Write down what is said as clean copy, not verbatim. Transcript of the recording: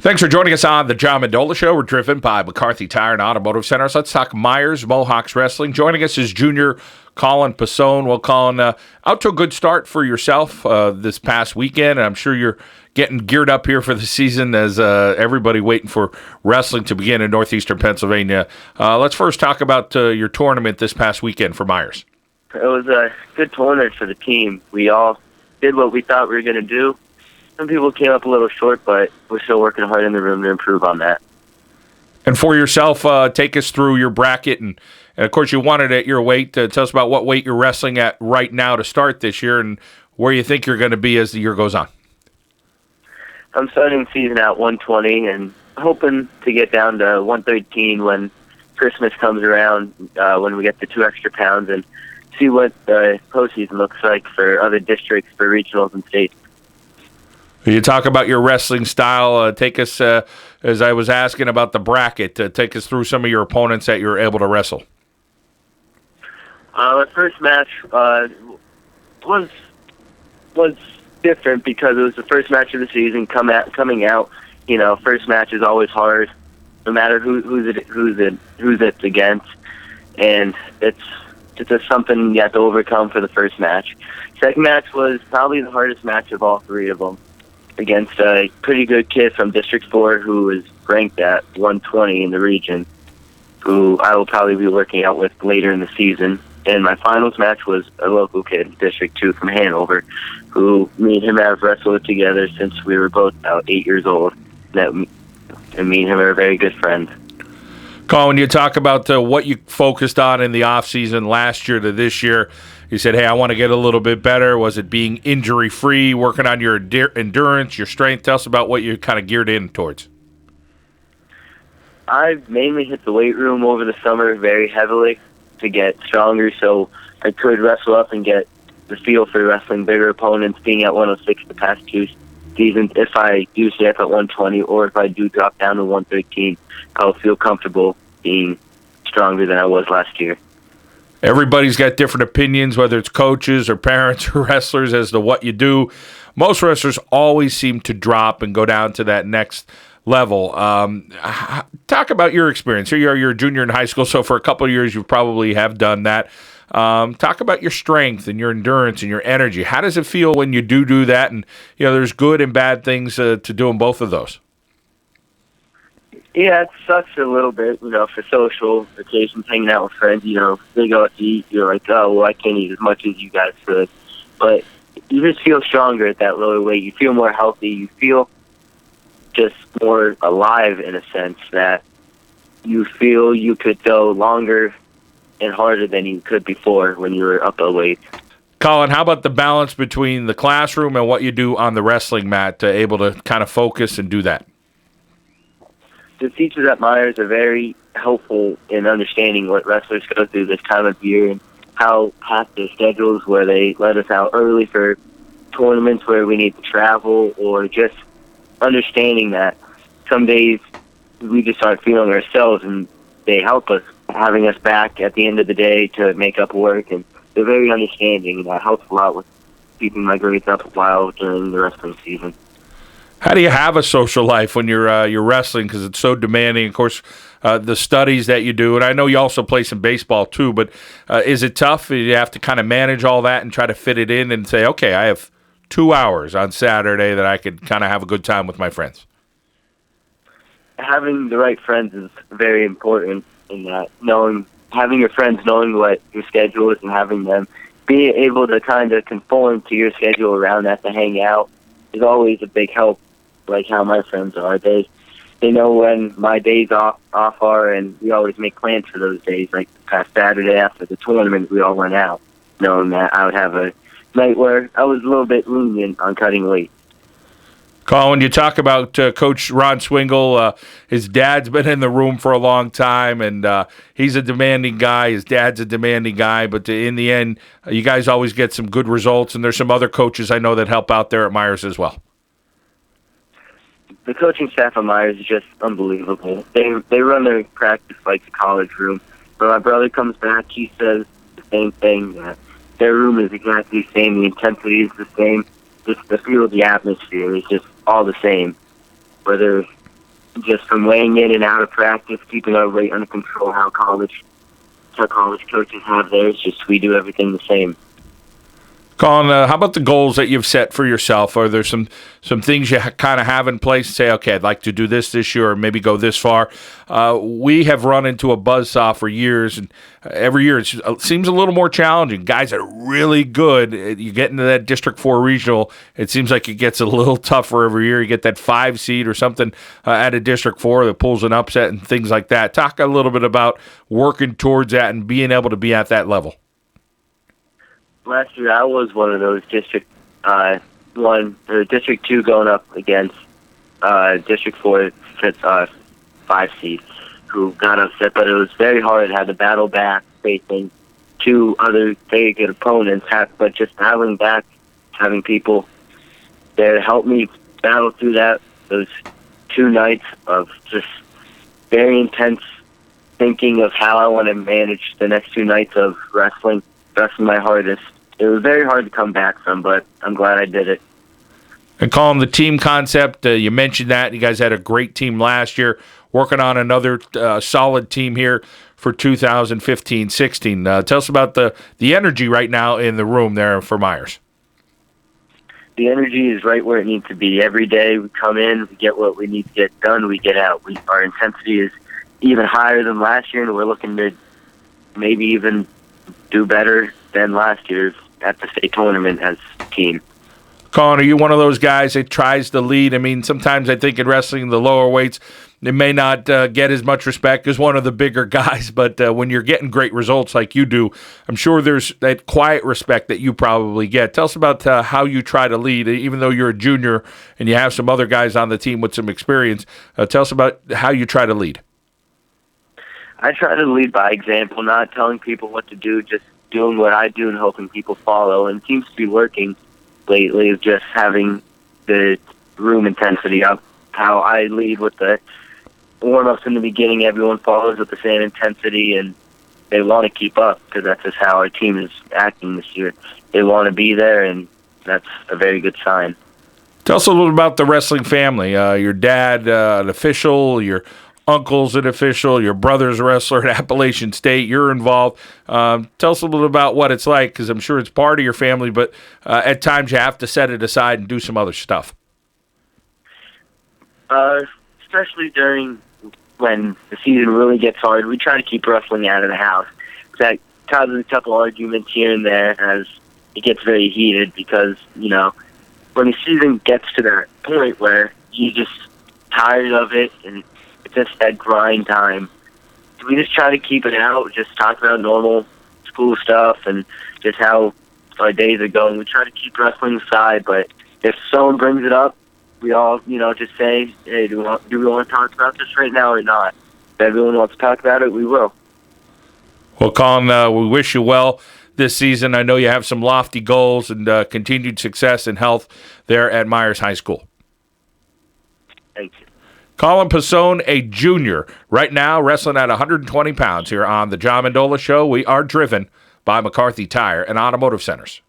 Thanks for joining us on the John Mendola Show. We're driven by McCarthy Tire and Automotive Centers. Let's talk Meyers Mohawks Wrestling. Joining us is junior Colin Pasone. Well, Colin, out to a good start for yourself this past weekend. I'm sure you're getting geared up here for the season as everybody waiting for wrestling to begin in northeastern Pennsylvania. Let's first talk about your tournament this past weekend for Meyers. It was a good tournament for the team. We all did what we thought we were going to do. Some people came up a little short, but we're still working hard in the room to improve on that. And for yourself, take us through your bracket. And of course, you won it at your weight. Tell us about what weight you're wrestling at right now to start this year and where you think you're going to be as the year goes on. I'm starting the season at 120 and hoping to get down to 113 when Christmas comes around, when we get the 2 extra pounds, and see what the postseason looks like for other districts, for regionals and states. You talk about your wrestling style. Take us, as I was asking about the bracket, take us through some of your opponents that you were able to wrestle. My first match was different because it was the first match of the season coming out. You know, first match is always hard, no matter who's it's against, and it's just something you have to overcome for the first match. Second match was probably the hardest match of all 3 of them, against a pretty good kid from District 4 who was ranked at 120 in the region, who I will probably be working out with later in the season. And my finals match was a local kid, District 2 from Hanover, who me and him have wrestled together since we were both about 8 years old. And me and him are very good friends. Colin, when you talk about what you focused on in the offseason last year to this year, you said, hey, I want to get a little bit better. Was it being injury-free, working on your endurance, your strength? Tell us about what you kind of geared in towards. I've mainly hit the weight room over the summer very heavily to get stronger so I could wrestle up and get the feel for wrestling bigger opponents, being at 106 the past 2 seasons. If I do stay up at 120 or if I do drop down to 113, I'll feel comfortable being stronger than I was last year. Everybody's got different opinions, whether it's coaches or parents or wrestlers, as to what you do. Most wrestlers always seem to drop and go down to that next level. Talk about your experience. Here you are, you're a junior in high school, so for a couple of years you probably have done that. Talk about your strength and your endurance and your energy. How does it feel when you do that? And there's good and bad things to doing both of those. Yeah, it sucks a little bit, for social occasions, hanging out with friends. They go out to eat. You're like, oh, well, I can't eat as much as you guys could. But you just feel stronger at that lower weight. You feel more healthy. You feel just more alive in a sense, that you feel you could go longer and harder than you could before when you were up a weight. Colin, how about the balance between the classroom and what you do on the wrestling mat, able to kind of focus and do that? The teachers at Meyers are very helpful in understanding what wrestlers go through this time of year and how packed their schedules, where they let us out early for tournaments where we need to travel, or just understanding that some days we just aren't feeling ourselves, and they help us, having us back at the end of the day to make up work. And they're very understanding, and that helps a lot with keeping my grades up a while during the wrestling season. How do you have a social life when you're wrestling, because it's so demanding? Of course, the studies that you do, and I know you also play some baseball too, but is it tough? You have to kind of manage all that and try to fit it in and say, okay, I have 2 hours on Saturday that I could kind of have a good time with my friends. Having the right friends is very important in that. Having your friends, knowing what your schedule is, and having them be able to kind of conform to your schedule around that to hang out is always a big help. Like how my friends are. They know when my days off are, and we always make plans for those days. Like past Saturday after the tournament, we all went out, knowing that I would have a night where I was a little bit lenient on cutting weight. Colin, you talk about Coach Ron Swingle. His dad's been in the room for a long time, and he's a demanding guy. His dad's a demanding guy, but in the end, you guys always get some good results, and there's some other coaches I know that help out there at Meyers as well. The coaching staff at Meyers is just unbelievable. They run their practice like a college room. When my brother comes back, he says the same thing, that their room is exactly the same, the intensity is the same, just the feel of the atmosphere is just all the same. Whether just from weighing in and out of practice, keeping our weight under control, how college coaches have theirs. Just we do everything the same. Colin, how about the goals that you've set for yourself? Are there some things you kind of have in place and say, okay, I'd like to do this year or maybe go this far? We have run into a buzzsaw for years, and every year it seems a little more challenging. Guys that are really good, you get into that District 4 regional, it seems like it gets a little tougher every year. You get that 5 seed or something at a District 4 that pulls an upset and things like that. Talk a little bit about working towards that and being able to be at that level. Last year, I was one of those District 1 or District 2 going up against District 4 5 seed, who got upset. But it was very hard. I had to battle back, facing 2 other very good opponents. But just having people there to help me battle through those 2 nights of just very intense thinking of how I want to manage the next 2 nights of wrestling my hardest. It was very hard to come back from, but I'm glad I did it. And Colin, the team concept, you mentioned that. You guys had a great team last year, working on another solid team here for 2015-16. Tell us about the energy right now in the room there for Meyers. The energy is right where it needs to be. Every day we come in, we get what we need to get done, we get out. Our intensity is even higher than last year, and we're looking to maybe even do better than last year at the state tournament as a team. Colin, are you one of those guys that tries to lead? I mean, sometimes I think in wrestling, the lower weights, it may not get as much respect as one of the bigger guys, but when you're getting great results like you do, I'm sure there's that quiet respect that you probably get. Tell us about how you try to lead, even though you're a junior and you have some other guys on the team with some experience. Tell us about how you try to lead. I try to lead by example, not telling people what to do, just doing what I do and hoping people follow. And it seems to be working lately, of just having the room intensity up. How I lead with the warm-ups in the beginning, everyone follows with the same intensity, and they want to keep up because that's just how our team is acting this year. They want to be there, and that's a very good sign. Tell us a little about the wrestling family. Your dad, an official, your uncle's an official, your brother's a wrestler at Appalachian State, you're involved. Tell us a little about what it's like, because I'm sure it's part of your family, but at times you have to set it aside and do some other stuff. Especially during when the season really gets hard, we try to keep wrestling out of the house. That causes a couple arguments here and there as it gets very heated because, when the season gets to that point where you're just tired of it and it's just that grind time, we just try to keep it out, just talk about normal school stuff and just how our days are going. We try to keep wrestling aside, but if someone brings it up, we all, just say, hey, do we want to talk about this right now or not? If everyone wants to talk about it, we will. Well, Colin, we wish you well this season. I know you have some lofty goals and continued success and health there at Meyers High School. Thank you. Colin Pasone, a junior, right now wrestling at 120 pounds here on the John Mendola Show. We are driven by McCarthy Tire and Automotive Centers.